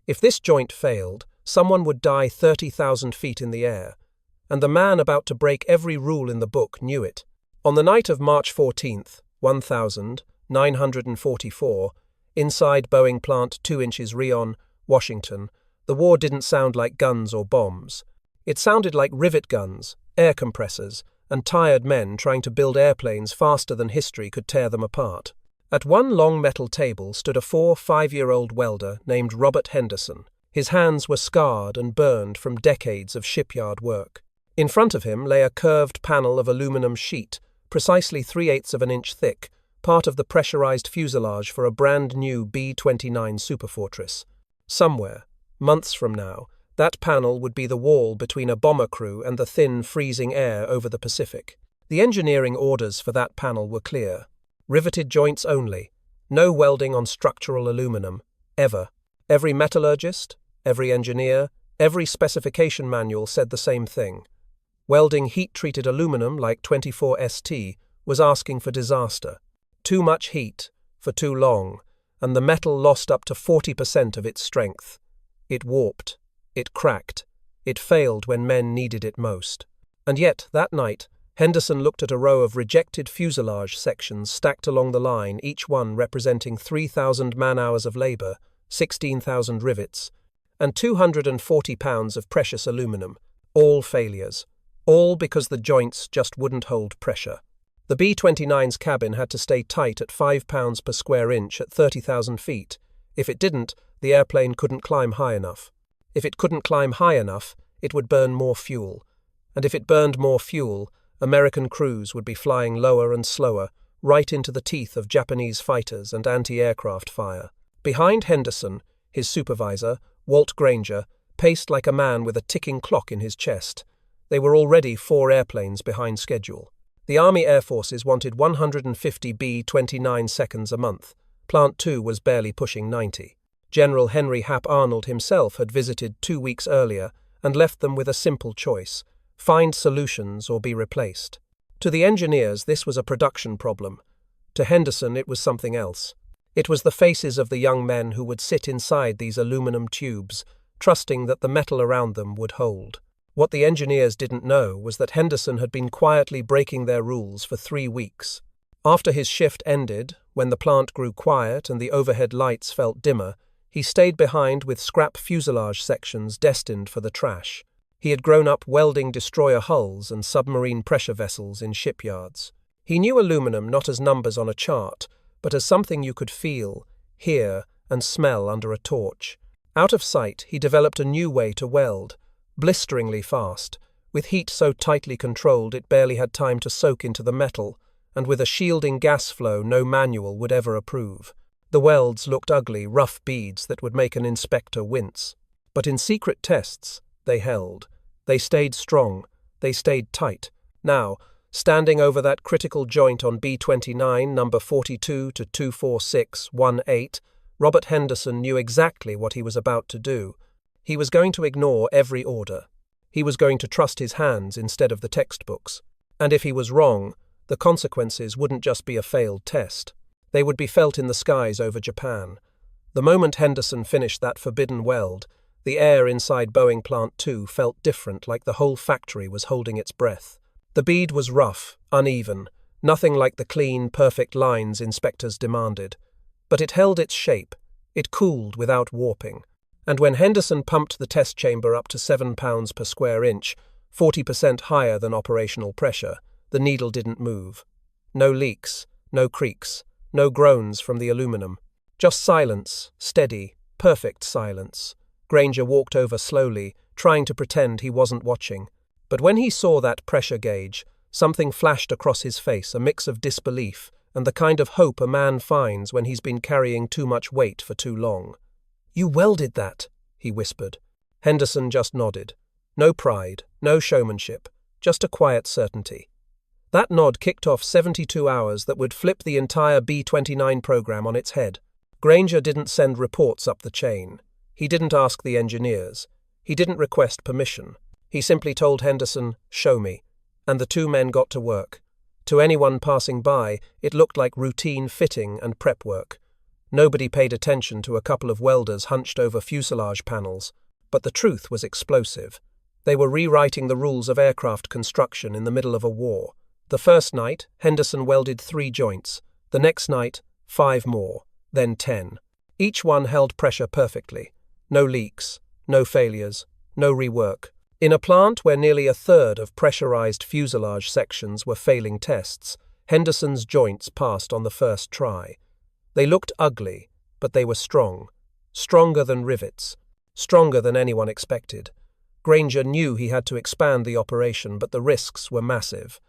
If this joint failed, someone would die 30,000 feet in the air, and the man about to break every rule in the book knew it. On the night of March 14th, 1944, inside Boeing Plant 2 inches Rion, Washington, the war didn't sound like guns or bombs. It sounded like rivet guns, air compressors, and tired men trying to build airplanes faster than history could tear them apart. At one long metal table stood a 5-year-old welder named Robert Henderson. His hands were scarred and burned from decades of shipyard work. In front of him lay a curved panel of aluminum sheet, precisely 3/8 of an inch thick, part of the pressurized fuselage for a brand new B-29 Superfortress. Somewhere, months from now, that panel would be the wall between a bomber crew and the thin, freezing air over the Pacific. The engineering orders for that panel were clear. Riveted joints only. No welding on structural aluminum. Ever. Every metallurgist, every engineer, every specification manual said the same thing. Welding heat-treated aluminum like 24ST was asking for disaster. Too much heat, for too long, and the metal lost up to 40% of its strength. It warped. It cracked. It failed when men needed it most. And yet, that night, Henderson looked at a row of rejected fuselage sections stacked along the line, each one representing 3,000 man-hours of labor, 16,000 rivets, and 240 pounds of precious aluminum, all failures, all because the joints just wouldn't hold pressure. The B-29's cabin had to stay tight at 5 pounds per square inch at 30,000 feet. If it didn't, the airplane couldn't climb high enough. If it couldn't climb high enough, it would burn more fuel. And if it burned more fuel, American crews would be flying lower and slower, right into the teeth of Japanese fighters and anti-aircraft fire. Behind Henderson, his supervisor, Walt Granger, paced like a man with a ticking clock in his chest. They were already 4 airplanes behind schedule. The Army Air Forces wanted 150 B-29 seconds a month. Plant 2 was barely pushing 90. General Henry Hap Arnold himself had visited 2 weeks earlier and left them with a simple choice: find solutions or be replaced. To the engineers, this was a production problem. To Henderson, it was something else. It was the faces of the young men who would sit inside these aluminum tubes, trusting that the metal around them would hold. What the engineers didn't know was that Henderson had been quietly breaking their rules for 3 weeks. After his shift ended, when the plant grew quiet and the overhead lights felt dimmer, he stayed behind with scrap fuselage sections destined for the trash. He had grown up welding destroyer hulls and submarine pressure vessels in shipyards. He knew aluminum not as numbers on a chart, but as something you could feel, hear, and smell under a torch. Out of sight, he developed a new way to weld, blisteringly fast, with heat so tightly controlled it barely had time to soak into the metal, and with a shielding gas flow no manual would ever approve. The welds looked ugly, rough beads that would make an inspector wince. But in secret tests, they held. They stayed strong. They stayed tight. Now, standing over that critical joint on B-29, number 42 to 24618, Robert Henderson knew exactly what he was about to do. He was going to ignore every order. He was going to trust his hands instead of the textbooks. And if he was wrong, the consequences wouldn't just be a failed test. They would be felt in the skies over Japan. The moment Henderson finished that forbidden weld, the air inside Boeing Plant 2 felt different, like the whole factory was holding its breath. The bead was rough, uneven, nothing like the clean, perfect lines inspectors demanded. But it held its shape. It cooled without warping. And when Henderson pumped the test chamber up to 7 pounds per square inch, 40% higher than operational pressure, the needle didn't move. No leaks, no creaks, no groans from the aluminum. Just silence, steady, perfect silence. Granger walked over slowly, trying to pretend he wasn't watching. But when he saw that pressure gauge, something flashed across his face, a mix of disbelief and the kind of hope a man finds when he's been carrying too much weight for too long. "You welded that," he whispered. Henderson just nodded. No pride, no showmanship, just a quiet certainty. That nod kicked off 72 hours that would flip the entire B-29 program on its head. Granger didn't send reports up the chain. He didn't ask the engineers. He didn't request permission. He simply told Henderson, "Show me." And the 2 men got to work. To anyone passing by, it looked like routine fitting and prep work. Nobody paid attention to a couple of welders hunched over fuselage panels, but the truth was explosive. They were rewriting the rules of aircraft construction in the middle of a war. The first night, Henderson welded 3 joints. The next night, 5 more, then 10. Each one held pressure perfectly. No leaks, no failures, no rework. In a plant where nearly a third of pressurized fuselage sections were failing tests, Henderson's joints passed on the first try. They looked ugly, but they were strong. Stronger than rivets. Stronger than anyone expected. Granger knew he had to expand the operation, but the risks were massive.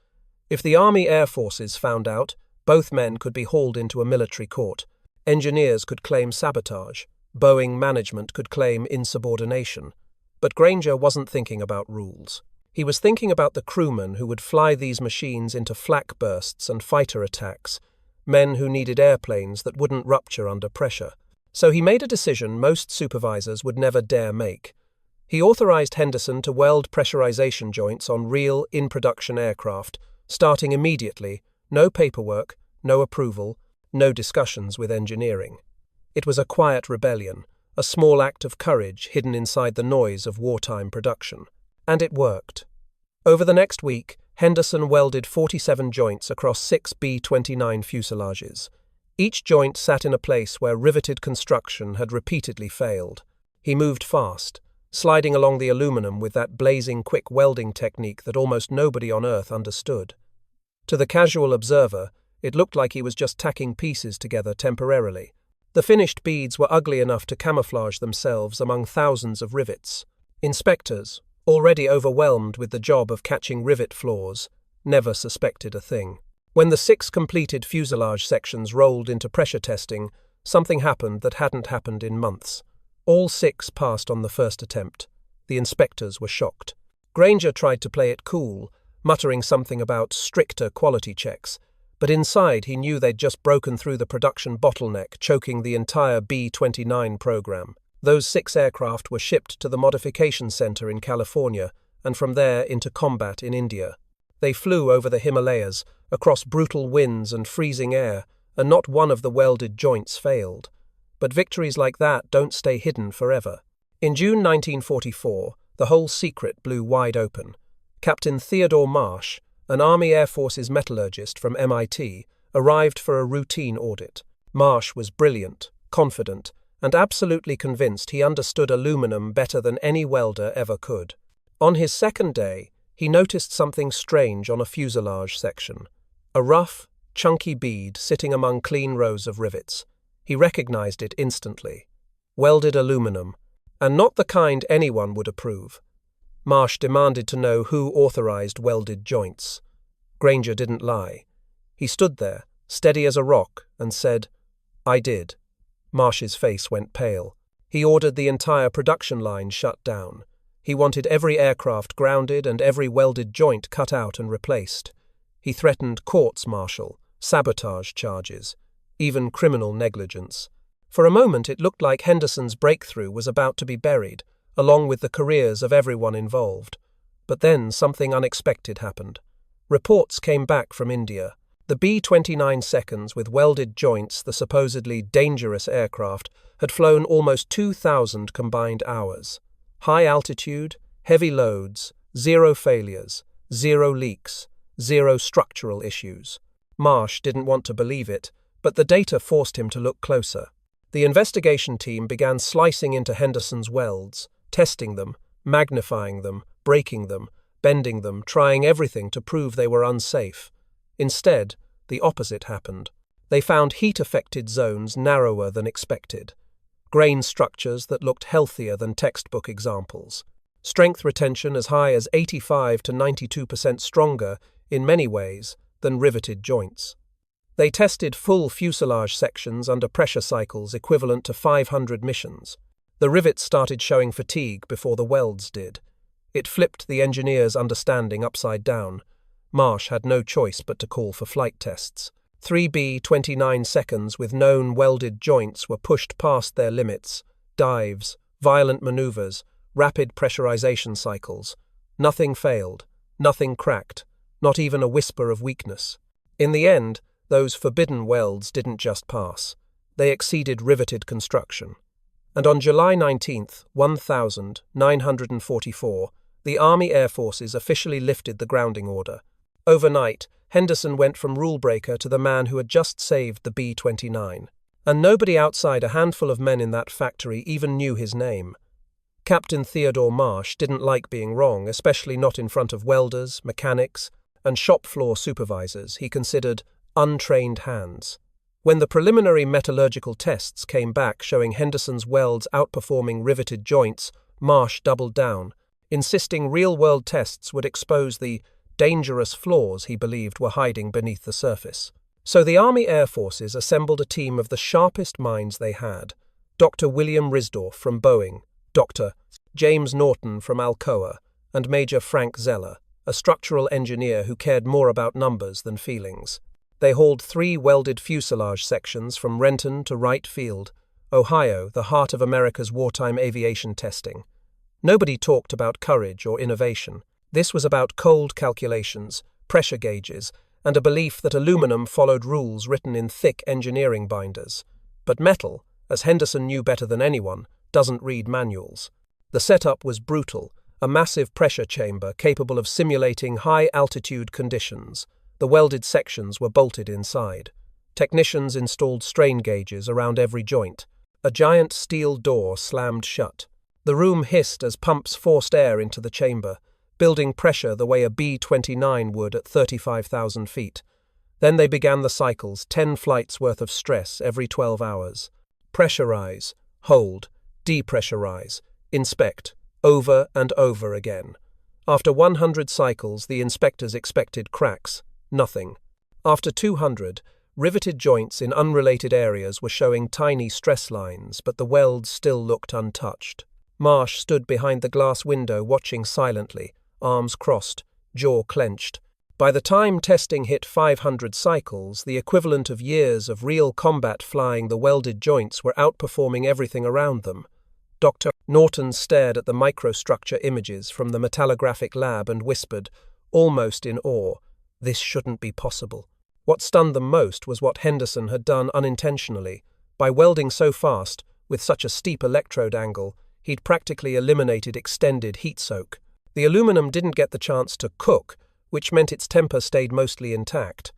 If the Army Air Forces found out, both men could be hauled into a military court. Engineers could claim sabotage. Boeing management could claim insubordination. But Granger wasn't thinking about rules. He was thinking about the crewmen who would fly these machines into flak bursts and fighter attacks, men who needed airplanes that wouldn't rupture under pressure. So he made a decision most supervisors would never dare make. He authorized Henderson to weld pressurization joints on real, in-production aircraft, starting immediately, no paperwork, no approval, no discussions with engineering. It was a quiet rebellion, a small act of courage hidden inside the noise of wartime production. And it worked. Over the next week, Henderson welded 47 joints across 6 B-29 fuselages. Each joint sat in a place where riveted construction had repeatedly failed. He moved fast, sliding along the aluminum with that blazing quick welding technique that almost nobody on Earth understood. To the casual observer, it looked like he was just tacking pieces together temporarily. The finished beads were ugly enough to camouflage themselves among thousands of rivets. Inspectors, already overwhelmed with the job of catching rivet flaws, never suspected a thing. When the 6 completed fuselage sections rolled into pressure testing, something happened that hadn't happened in months. All 6 passed on the first attempt. The inspectors were shocked. Granger tried to play it cool, muttering something about stricter quality checks, but inside he knew they'd just broken through the production bottleneck, choking the entire B-29 program. Those 6 aircraft were shipped to the modification center in California, and from there into combat in India. They flew over the Himalayas, across brutal winds and freezing air, and not one of the welded joints failed. But victories like that don't stay hidden forever. In June 1944, the whole secret blew wide open. Captain Theodore Marsh, an Army Air Forces metallurgist from MIT, arrived for a routine audit. Marsh was brilliant, confident, and absolutely convinced he understood aluminum better than any welder ever could. On his second day, he noticed something strange on a fuselage section. A rough, chunky bead sitting among clean rows of rivets. He recognized it instantly. Welded aluminum, and not the kind anyone would approve. Marsh demanded to know who authorized welded joints. Granger didn't lie. He stood there, steady as a rock, and said, "I did." Marsh's face went pale. He ordered the entire production line shut down. He wanted every aircraft grounded and every welded joint cut out and replaced. He threatened courts-martial, sabotage charges, even criminal negligence. For a moment it looked like Henderson's breakthrough was about to be buried, along with the careers of everyone involved. But then something unexpected happened. Reports came back from India. The B-29 seconds with welded joints, the supposedly dangerous aircraft, had flown almost 2,000 combined hours. High altitude, heavy loads, 0 failures, 0 leaks, 0 structural issues. Marsh didn't want to believe it, but the data forced him to look closer. The investigation team began slicing into Henderson's welds, testing them, magnifying them, breaking them, bending them, trying everything to prove they were unsafe. Instead, the opposite happened. They found heat-affected zones narrower than expected. Grain structures that looked healthier than textbook examples. Strength retention as high as 85 to 92% stronger, in many ways, than riveted joints. They tested full fuselage sections under pressure cycles equivalent to 500 missions. The rivets started showing fatigue before the welds did. It flipped the engineer's understanding upside down. Marsh had no choice but to call for flight tests. 3 B-29 seconds with known welded joints were pushed past their limits. Dives, violent maneuvers, rapid pressurization cycles. Nothing failed, nothing cracked, not even a whisper of weakness. In the end, those forbidden welds didn't just pass. they exceeded riveted construction. And on July 19, 1944, the Army Air Forces officially lifted the grounding order. Overnight, Henderson went from rule-breaker to the man who had just saved the B-29. And nobody outside a handful of men in that factory even knew his name. Captain Theodore Marsh didn't like being wrong, especially not in front of welders, mechanics, and shop floor supervisors he considered untrained hands. When the preliminary metallurgical tests came back showing Henderson's welds outperforming riveted joints, Marsh doubled down, insisting real-world tests would expose the dangerous flaws he believed were hiding beneath the surface. So the Army Air Forces assembled a team of the sharpest minds they had: Dr. William Risdorf from Boeing, Dr. James Norton from Alcoa, and Major Frank Zeller, a structural engineer who cared more about numbers than feelings. They hauled 3 welded fuselage sections from Renton to Wright Field, Ohio, the heart of America's wartime aviation testing. Nobody talked about courage or innovation. This was about cold calculations, pressure gauges, and a belief that aluminum followed rules written in thick engineering binders. But metal, as Henderson knew better than anyone, doesn't read manuals. The setup was brutal, a massive pressure chamber capable of simulating high-altitude conditions. The welded sections were bolted inside. Technicians installed strain gauges around every joint. A giant steel door slammed shut. The room hissed as pumps forced air into the chamber, building pressure the way a B-29 would at 35,000 feet. Then they began the cycles, 10 flights worth of stress every 12 hours. Pressurize, hold, depressurize, inspect, over and over again. After 100 cycles, the inspectors expected cracks. Nothing. After 200, riveted joints in unrelated areas were showing tiny stress lines, but the welds still looked untouched. Marsh stood behind the glass window watching silently, arms crossed, jaw clenched. By the time testing hit 500 cycles, the equivalent of years of real combat flying, the welded joints were outperforming everything around them. Dr. Norton stared at the microstructure images from the metallographic lab and whispered, almost in awe, "This shouldn't be possible." What stunned them most was what Henderson had done unintentionally. By welding so fast, with such a steep electrode angle, he'd practically eliminated extended heat soak. The aluminum didn't get the chance to cook, which meant its temper stayed mostly intact.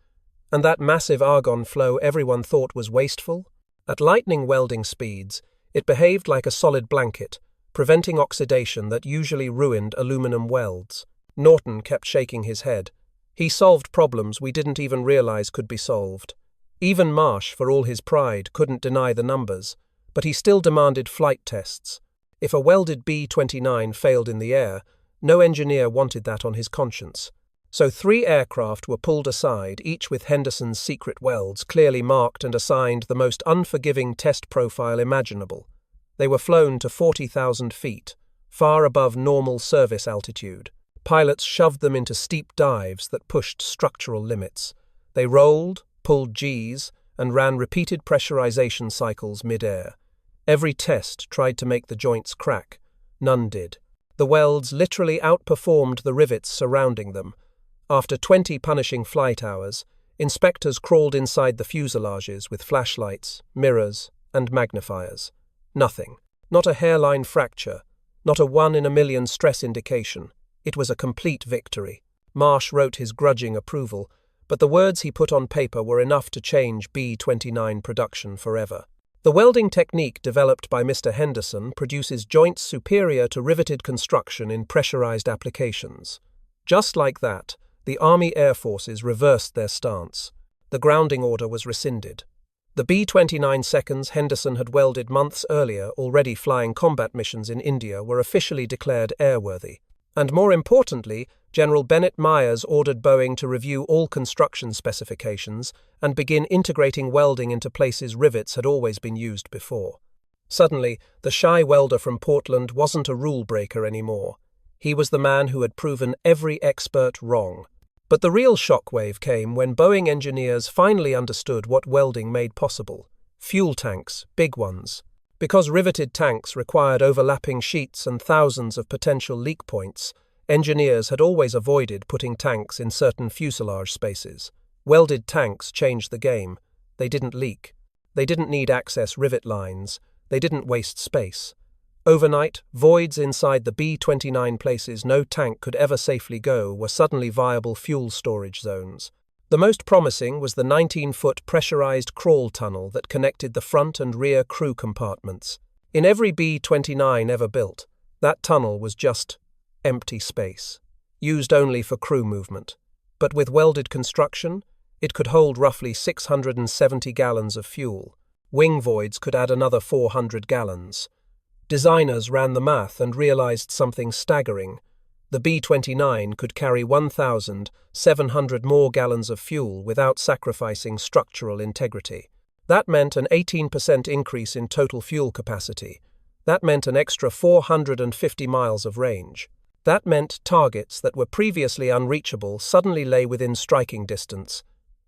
And that massive argon flow everyone thought was wasteful? At lightning welding speeds, it behaved like a solid blanket, preventing oxidation that usually ruined aluminum welds. Norton kept shaking his head. He solved problems we didn't even realize could be solved. Even Marsh, for all his pride, couldn't deny the numbers, but he still demanded flight tests. If a welded B-29 failed in the air, no engineer wanted that on his conscience. So 3 aircraft were pulled aside, each with Henderson's secret welds clearly marked and assigned the most unforgiving test profile imaginable. They were flown to 40,000 feet, far above normal service altitude. Pilots shoved them into steep dives that pushed structural limits. They rolled, pulled Gs, and ran repeated pressurization cycles mid-air. Every test tried to make the joints crack. None did. The welds literally outperformed the rivets surrounding them. After 20 punishing flight hours, inspectors crawled inside the fuselages with flashlights, mirrors, and magnifiers. Nothing. Not a hairline fracture. Not a 1 in a million stress indication. It was a complete victory. Marsh wrote his grudging approval, but the words he put on paper were enough to change B-29 production forever. The welding technique developed by Mr. Henderson produces joints superior to riveted construction in pressurized applications. Just like that, the Army Air Forces reversed their stance. The grounding order was rescinded. The B-29 seconds Henderson had welded months earlier, already flying combat missions in India, were officially declared airworthy. And more importantly, General Bennett Myers ordered Boeing to review all construction specifications and begin integrating welding into places rivets had always been used before. Suddenly, the shy welder from Portland wasn't a rule-breaker anymore. He was the man who had proven every expert wrong. But the real shockwave came when Boeing engineers finally understood what welding made possible. Fuel tanks, big ones. Because riveted tanks required overlapping sheets and thousands of potential leak points, engineers had always avoided putting tanks in certain fuselage spaces. Welded tanks changed the game. They didn't leak. They didn't need access rivet lines. They didn't waste space. Overnight, voids inside the B-29 places no tank could ever safely go were suddenly viable fuel storage zones. The most promising was the 19-foot pressurized crawl tunnel that connected the front and rear crew compartments. In every B-29 ever built, that tunnel was just empty space, used only for crew movement. But with welded construction, it could hold roughly 670 gallons of fuel. Wing voids could add another 400 gallons. Designers ran the math and realized something staggering. The B-29 could carry 1,700 more gallons of fuel without sacrificing structural integrity. That meant an 18% increase in total fuel capacity. That meant an extra 450 miles of range. That meant targets that were previously unreachable suddenly lay within striking distance.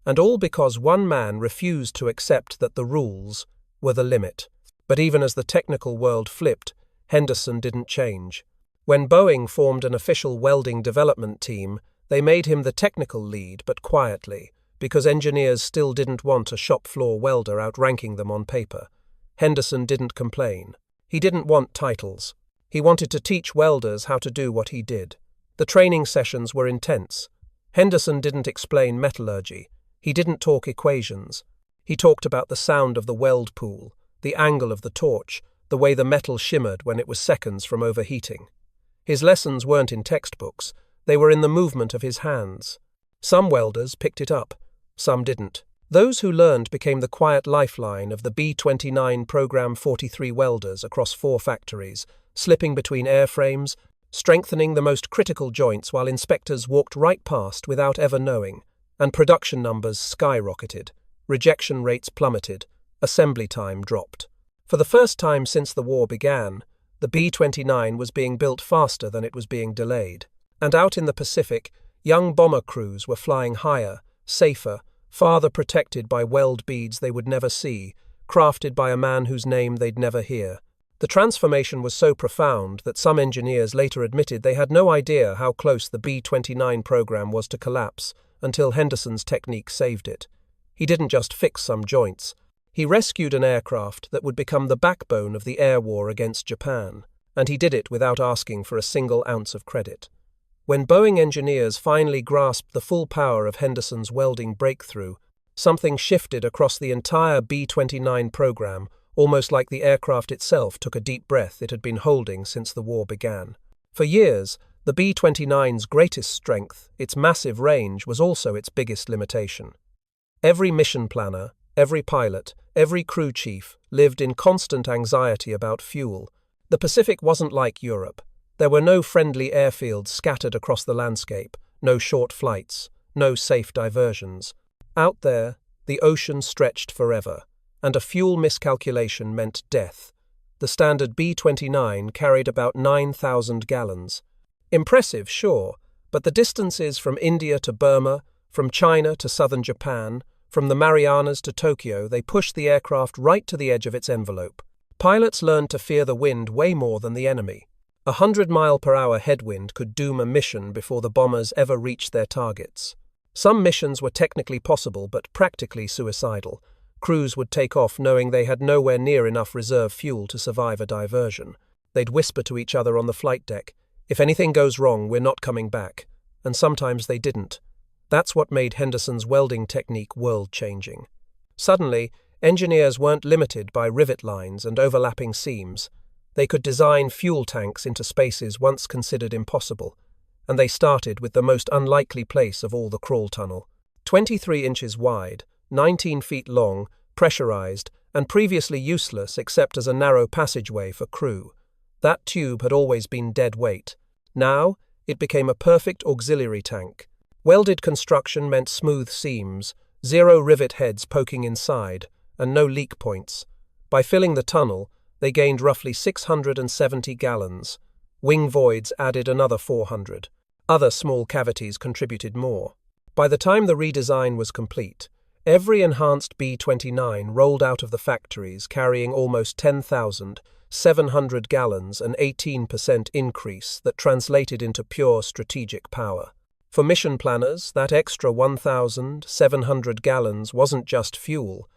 And all because one man refused to accept that the rules were the limit. But even as the technical world flipped, Henderson didn't change. When Boeing formed an official welding development team, they made him the technical lead, but quietly, because engineers still didn't want a shop floor welder outranking them on paper. Henderson didn't complain. He didn't want titles. He wanted to teach welders how to do what he did. The training sessions were intense. Henderson didn't explain metallurgy. He didn't talk equations. He talked about the sound of the weld pool, the angle of the torch, the way the metal shimmered when it was seconds from overheating. His lessons weren't in textbooks. They were in the movement of his hands. Some welders picked it up. Some didn't. Those who learned became the quiet lifeline of the B-29 Program 43 welders across 4 factories, slipping between airframes, strengthening the most critical joints while inspectors walked right past without ever knowing, and production numbers skyrocketed. Rejection rates plummeted. Assembly time dropped. For the first time since the war began, the B-29 was being built faster than it was being delayed. And out in the Pacific, young bomber crews were flying higher, safer, farther protected by weld beads they would never see, crafted by a man whose name they'd never hear. The transformation was so profound that some engineers later admitted they had no idea how close the B-29 program was to collapse until Henderson's technique saved it. He didn't just fix some joints. He rescued an aircraft that would become the backbone of the air war against Japan, and he did it without asking for a single ounce of credit. When Boeing engineers finally grasped the full power of Henderson's welding breakthrough, something shifted across the entire B-29 program, almost like the aircraft itself took a deep breath it had been holding since the war began. For years, the B-29's greatest strength, its massive range, was also its biggest limitation. Every mission planner, every pilot, every crew chief lived in constant anxiety about fuel. The Pacific wasn't like Europe. There were no friendly airfields scattered across the landscape, no short flights, no safe diversions. Out there, the ocean stretched forever, and a fuel miscalculation meant death. The standard B-29 carried about 9,000 gallons. Impressive, sure, but the distances from India to Burma, from China to southern Japan, from the Marianas to Tokyo, they pushed the aircraft right to the edge of its envelope. Pilots learned to fear the wind way more than the enemy. 100-mile-per-hour headwind could doom a mission before the bombers ever reached their targets. Some missions were technically possible but practically suicidal. Crews would take off knowing they had nowhere near enough reserve fuel to survive a diversion. They'd whisper to each other on the flight deck, "If anything goes wrong, we're not coming back." And sometimes they didn't. That's what made Henderson's welding technique world-changing. Suddenly, engineers weren't limited by rivet lines and overlapping seams. They could design fuel tanks into spaces once considered impossible, and they started with the most unlikely place of all, the crawl tunnel. 23 inches wide, 19 feet long, pressurized, and previously useless except as a narrow passageway for crew. That tube had always been dead weight. Now, it became a perfect auxiliary tank. Welded construction meant smooth seams, 0 rivet heads poking inside, and no leak points. By filling the tunnel, they gained roughly 670 gallons. Wing voids added another 400. Other small cavities contributed more. By the time the redesign was complete, every enhanced B-29 rolled out of the factories carrying almost 10,700 gallons, an 18% increase that translated into pure strategic power. For mission planners, that extra 1,700 gallons wasn't just fuel.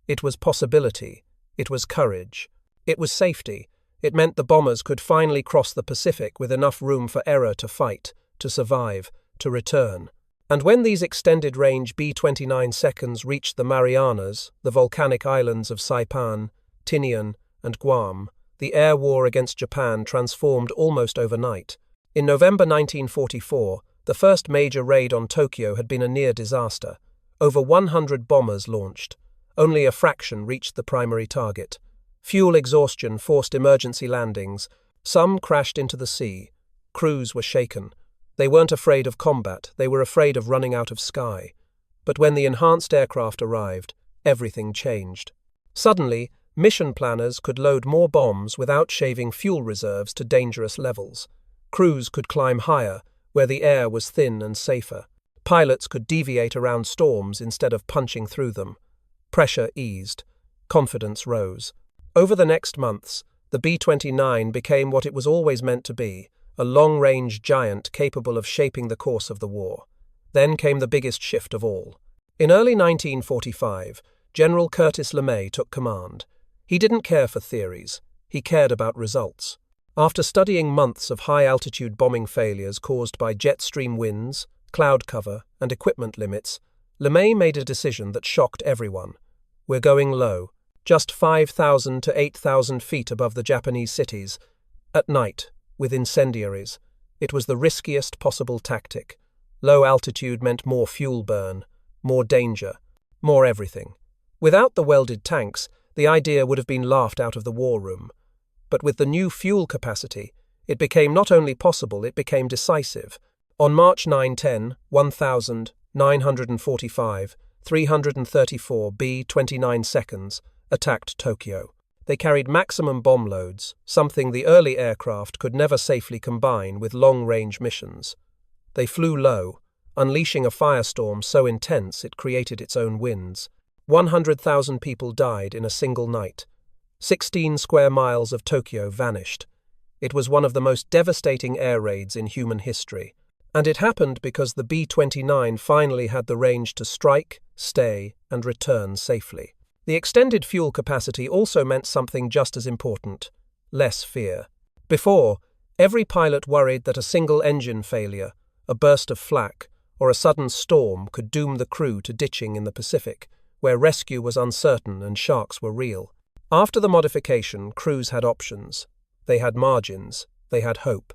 It was possibility. It was courage. It was safety. It meant the bombers could finally cross the Pacific with enough room for error to fight, to survive, to return. And when these extended-range B-29 seconds reached the Marianas, the volcanic islands of Saipan, Tinian, and Guam, the air war against Japan transformed almost overnight. In November 1944, the first major raid on Tokyo had been a near disaster. Over 100 bombers launched. Only a fraction reached the primary target. Fuel exhaustion forced emergency landings. Some crashed into the sea. Crews were shaken. They weren't afraid of combat, they were afraid of running out of sky. But when the enhanced aircraft arrived, everything changed. Suddenly, mission planners could load more bombs without shaving fuel reserves to dangerous levels. Crews could climb higher, where the air was thin and safer. Pilots could deviate around storms instead of punching through them. Pressure eased. Confidence rose. Over the next months, the B-29 became what it was always meant to be, a long-range giant capable of shaping the course of the war. Then came the biggest shift of all. In early 1945, General Curtis LeMay took command. He didn't care for theories. He cared about results. After studying months of high-altitude bombing failures caused by jet stream winds, cloud cover, and equipment limits, LeMay made a decision that shocked everyone. We're going low, just 5,000 to 8,000 feet above the Japanese cities, at night, with incendiaries. It was the riskiest possible tactic. Low altitude meant more fuel burn, more danger, more everything. Without the welded tanks, the idea would have been laughed out of the war room. But with the new fuel capacity, it became not only possible, it became decisive. On March 9-10, 1,945, 334 B-29 seconds attacked Tokyo. They carried maximum bomb loads, something the early aircraft could never safely combine with long-range missions. They flew low, unleashing a firestorm so intense it created its own winds. 100,000 people died in a single night. 16 square miles of Tokyo vanished. It was one of the most devastating air raids in human history. And it happened because the B-29 finally had the range to strike, stay, and return safely. The extended fuel capacity also meant something just as important: less fear. Before, every pilot worried that a single engine failure, a burst of flak, or a sudden storm could doom the crew to ditching in the Pacific, where rescue was uncertain and sharks were real. After the modification, crews had options. They had margins. They had hope.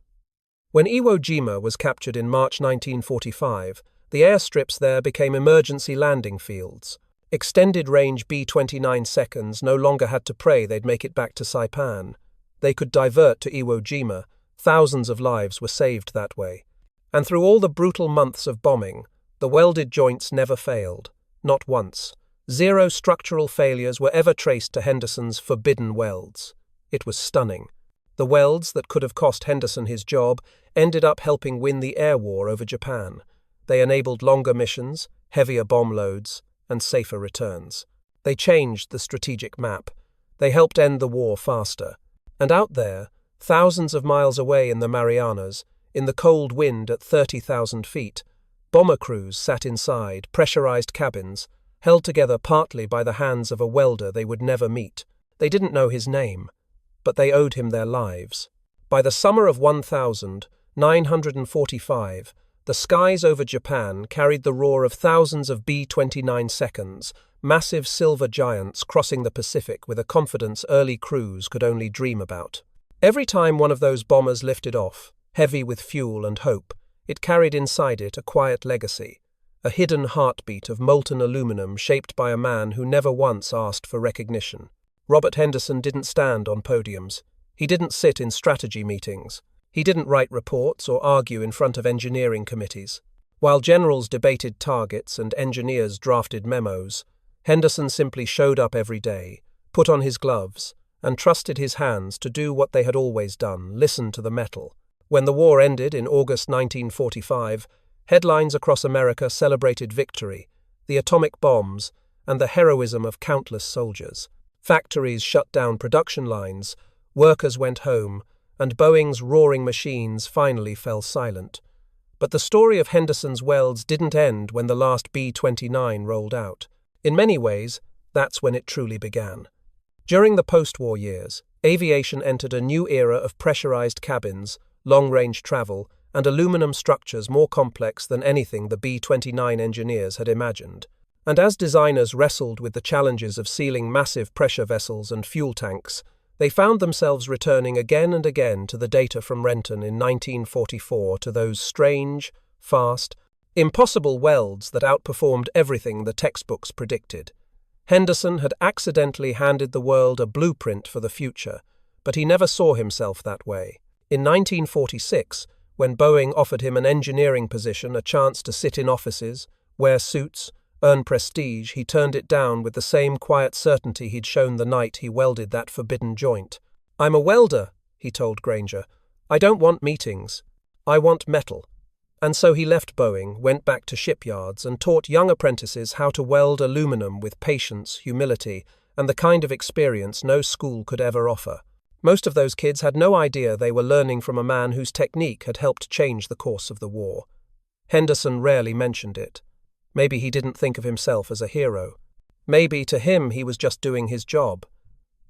When Iwo Jima was captured in March 1945, the airstrips there became emergency landing fields. Extended-range B-29 seconds no longer had to pray they'd make it back to Saipan. They could divert to Iwo Jima. Thousands of lives were saved that way. And through all the brutal months of bombing, the welded joints never failed. Not once. 0 structural failures were ever traced to Henderson's forbidden welds. It was stunning. The welds that could have cost Henderson his job ended up helping win the air war over Japan. They enabled longer missions, heavier bomb loads, and safer returns. They changed the strategic map. They helped end the war faster. And out there, thousands of miles away in the Marianas, in the cold wind at 30,000 feet, bomber crews sat inside pressurized cabins, held together partly by the hands of a welder they would never meet. They didn't know his name, but they owed him their lives. By the summer of 1945, the skies over Japan carried the roar of thousands of B-29 seconds, massive silver giants crossing the Pacific with a confidence early crews could only dream about. Every time one of those bombers lifted off, heavy with fuel and hope, it carried inside it a quiet legacy, a hidden heartbeat of molten aluminum shaped by a man who never once asked for recognition. Robert Henderson didn't stand on podiums. He didn't sit in strategy meetings. He didn't write reports or argue in front of engineering committees. While generals debated targets and engineers drafted memos, Henderson simply showed up every day, put on his gloves, and trusted his hands to do what they had always done: listen to the metal. When the war ended in August 1945, headlines across America celebrated victory, the atomic bombs, and the heroism of countless soldiers. Factories shut down production lines, workers went home, and Boeing's roaring machines finally fell silent. But the story of Henderson's welds didn't end when the last B-29 rolled out. In many ways, That's when it truly began. During the post-war years, aviation entered a new era of pressurized cabins, long-range travel, and aluminum structures more complex than anything the B-29 engineers had imagined. And as designers wrestled with the challenges of sealing massive pressure vessels and fuel tanks, they found themselves returning again and again to the data from Renton in 1944, to those strange, fast, impossible welds that outperformed everything the textbooks predicted. Henderson had accidentally handed the world a blueprint for the future, but he never saw himself that way. In 1946, when Boeing offered him an engineering position, a chance to sit in offices, wear suits, earn prestige, he turned it down with the same quiet certainty he'd shown the night he welded that forbidden joint. "I'm a welder," he told Granger. "I don't want meetings. I want metal." And so he left Boeing, went back to shipyards, and taught young apprentices how to weld aluminum with patience, humility, and the kind of experience no school could ever offer. Most of those kids had no idea they were learning from a man whose technique had helped change the course of the war. Henderson rarely mentioned it. Maybe he didn't think of himself as a hero. Maybe to him he was just doing his job.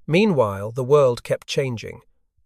Meanwhile, the world kept changing.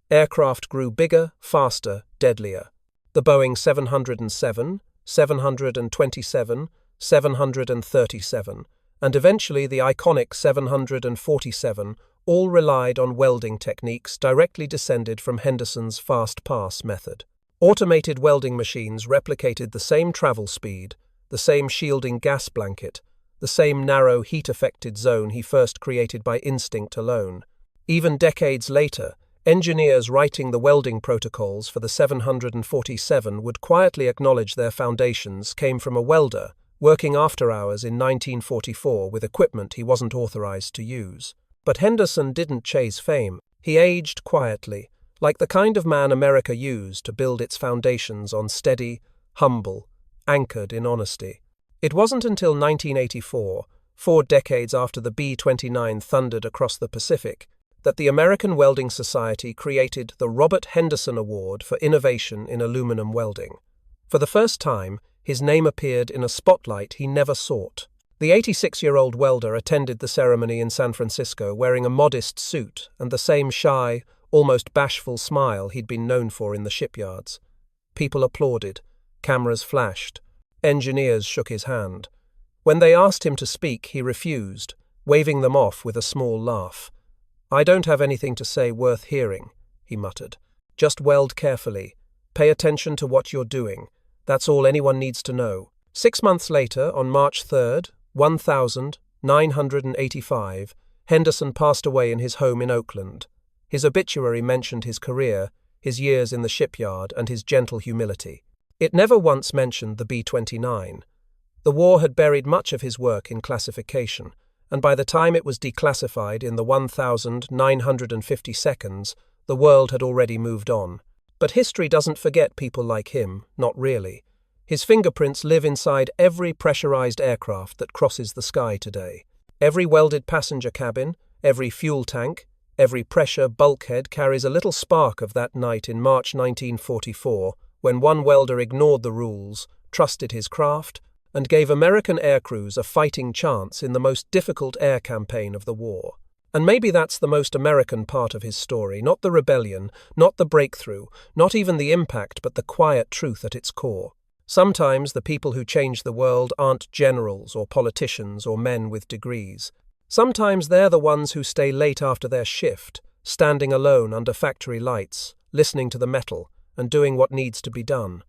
Aircraft grew bigger, faster, deadlier. The Boeing 707, 727, 737, and eventually the iconic 747 all relied on welding techniques directly descended from Henderson's fast pass method. Automated welding machines replicated the same travel speed, the same shielding gas blanket, the same narrow heat-affected zone he first created by instinct alone. Even decades later, engineers writing the welding protocols for the 747 would quietly acknowledge their foundations came from a welder working after hours in 1944 with equipment he wasn't authorized to use. But Henderson didn't chase fame. He aged quietly, like the kind of man America used to build its foundations on steady, humble, anchored in honesty. It wasn't until 1984, 4 decades after the B-29 thundered across the Pacific, that the American Welding Society created the Robert Henderson Award for Innovation in Aluminum Welding. For the first time, his name appeared in a spotlight he never sought. The 86-year-old welder attended the ceremony in San Francisco wearing a modest suit and the same shy, almost bashful smile he'd been known for in the shipyards. People applauded. Cameras flashed. Engineers shook his hand. When they asked him to speak, he refused, waving them off with a small laugh. "I don't have anything to say worth hearing," he muttered. "Just weld carefully. Pay attention to what you're doing. That's all anyone needs to know." 6 months later, on March 3rd, 1985, Henderson passed away in his home in Oakland. His obituary mentioned his career, his years in the shipyard, and his gentle humility. It never once mentioned the B-29. The war had buried much of his work in classification, and by the time it was declassified in the 1950 seconds, the world had already moved on. But history doesn't forget people like him, not really. His fingerprints live inside every pressurized aircraft that crosses the sky today. Every welded passenger cabin, every fuel tank, every pressure bulkhead carries a little spark of that night in March 1944, when one welder ignored the rules, trusted his craft, and gave American aircrews a fighting chance in the most difficult air campaign of the war. And maybe that's the most American part of his story, not the rebellion, not the breakthrough, not even the impact, but the quiet truth at its core. Sometimes the people who change the world aren't generals or politicians or men with degrees. Sometimes they're the ones who stay late after their shift, standing alone under factory lights, listening to the metal, and doing what needs to be done.